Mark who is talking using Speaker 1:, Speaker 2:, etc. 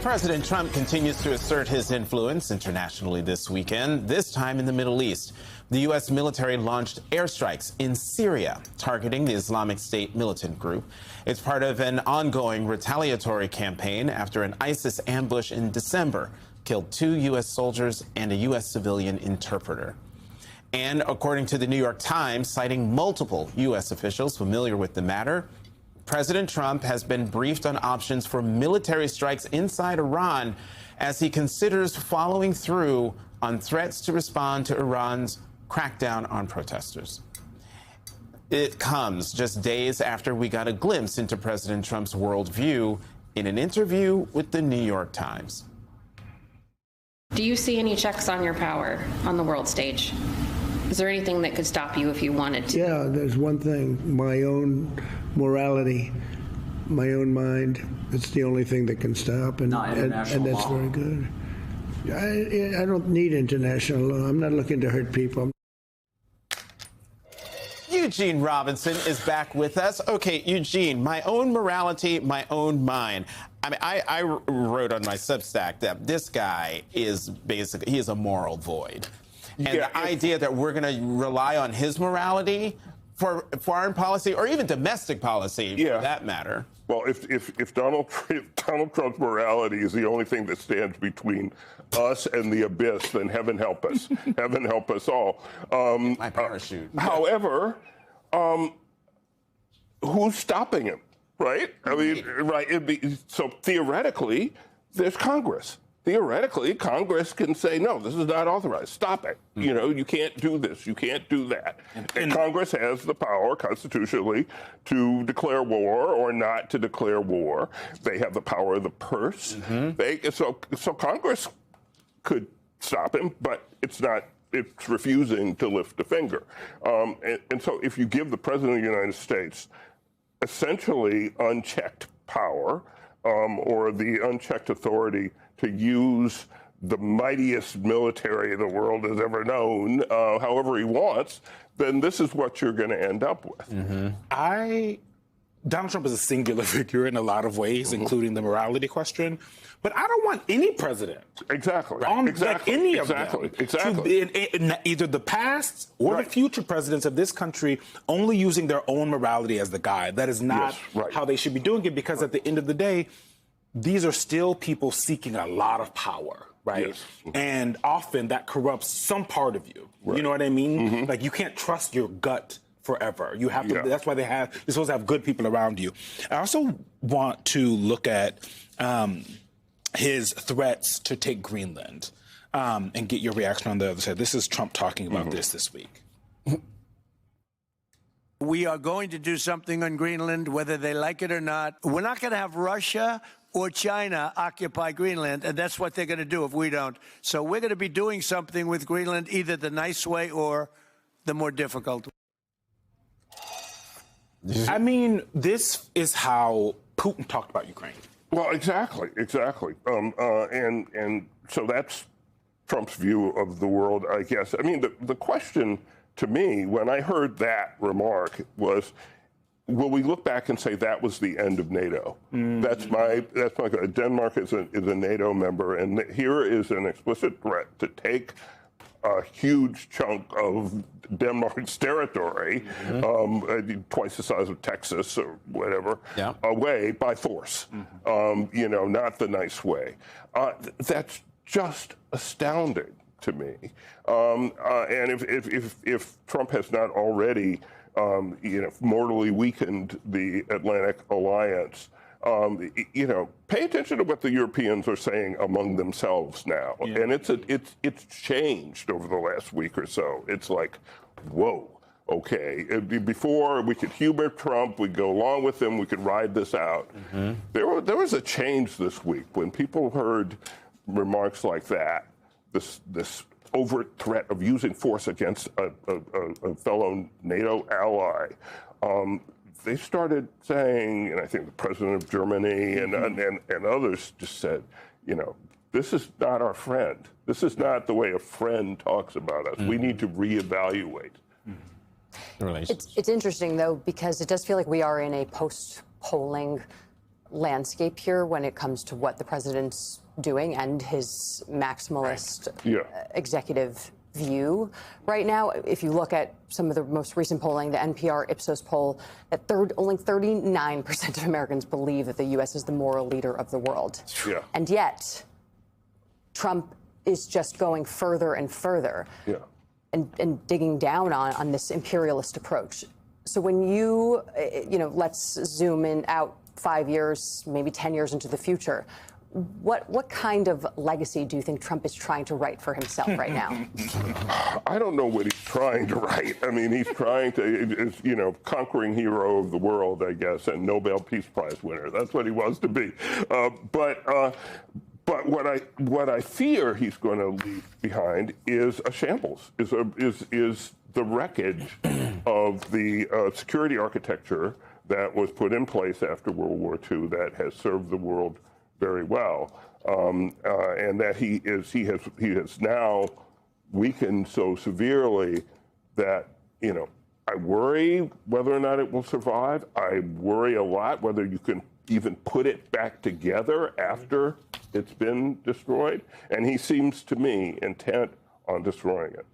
Speaker 1: President Trump continues to assert his influence internationally this weekend, this time in the Middle East. The U.S. military launched airstrikes in Syria, targeting the Islamic State militant group. It's part of an ongoing retaliatory campaign after an ISIS ambush in December killed 2 U.S. soldiers and a U.S. civilian interpreter. And according to the New York Times, citing multiple U.S. officials familiar with the matter, President Trump has been briefed on options for military strikes inside Iran as he considers following through on threats to respond to Iran's crackdown on protesters. It comes just days after we got a glimpse into President Trump's worldview in an interview with the New York Times.
Speaker 2: Do you see any checks on your power on the world stage? Is there anything that could stop you if you wanted to?
Speaker 3: Yeah, there's one thing, my own morality, my own mind. It's the only thing that can stop, and that's law. Very good. I don't need international law. I'm not looking to hurt people.
Speaker 1: Eugene Robinson is back with us. Okay, Eugene, my own morality, my own mind. I mean, I wrote on my Substack that this guy is basically, he is a moral void. And the idea that we're going to rely on his morality for foreign policy or even domestic policy, for that matter.
Speaker 4: Well, if Donald Trump's morality is the only thing that stands between us and the abyss, then heaven help us. Heaven help us all.
Speaker 1: My parachute.
Speaker 4: However, who's stopping him, right? I mean, right. So theoretically, there's Congress. Theoretically, Congress can say, no, this is not authorized. Stop it. You know, you can't do this. You can't do that. And Congress has the power constitutionally to declare war or not to declare war. They have the power of the purse. So Congress could stop him, but it's refusing to lift a finger. And so if you give the President of the United States essentially unchecked power or the unchecked authority to use the mightiest military the world has ever known, however he wants, then this is what you're going to end up with.
Speaker 5: Donald Trump is a singular figure in a lot of ways, including the morality question. But I don't want any president, any of them, in either the past or the future presidents of this country, only using their own morality as the guide. That is not how they should be doing it, because at the end of the day, these are still people seeking a lot of power, right?
Speaker 4: Yes.
Speaker 5: And often that corrupts some part of you. You know what I mean? Like, you can't trust your gut forever. You have to. That's why you're supposed to have good people around you. I also want to look at his threats to take Greenland and get your reaction on the other side. This is Trump talking about this week.
Speaker 3: We are going to do something on Greenland, whether they like it or not. We're not going to have Russia or China occupy Greenland, and that's what they're going to do if we don't. So we're going to be doing something with Greenland, either the nice way or the more difficult way.
Speaker 5: I mean, this is how Putin talked about Ukraine.
Speaker 4: Well, exactly. And so that's Trump's view of the world, I guess. I mean, the question to me, when I heard that remark, was, will we look back and say that was the end of NATO? That's my Denmark is a NATO member, and here is an explicit threat to take a huge chunk of Denmark's territory, twice the size of Texas or whatever, away by force. You know, not the nice way. That's just astounding to me. And if Trump has not already, mortally weakened the Atlantic Alliance, pay attention to what the Europeans are saying among themselves now. And it's changed over the last week or so. It's like, whoa, okay. Before we could humor Trump, we'd go along with him, we could ride this out. There was a change this week when people heard remarks like that, this overt threat of using force against a fellow NATO ally. They started saying, and I think the president of Germany and others just said, this is not our friend. This is not the way a friend talks about us. We need to reevaluate.
Speaker 6: It's interesting, though, because it does feel like we are in a post-polling landscape here when it comes to what the president's doing and his maximalist executive view right now. If you look at some of the most recent polling, the NPR Ipsos poll, that only 39% of Americans believe that the U.S. is the moral leader of the world.
Speaker 4: Yeah.
Speaker 6: And yet, Trump is just going further and further and digging down on this imperialist approach. So when you let's zoom in out 5 years, maybe 10 years into the future, what kind of legacy do you think Trump is trying to write for himself right now?
Speaker 4: I don't know what he's trying to write. I mean, he's trying to, conquering hero of the world, I guess, and Nobel Peace Prize winner. That's what he wants to be. But what I fear he's going to leave behind is a shambles, is the wreckage of the security architecture that was put in place after World War II that has served the world very well, and that he has now weakened so severely that I worry whether or not it will survive. I worry a lot whether you can even put it back together after it's been destroyed, and he seems to me intent on destroying it.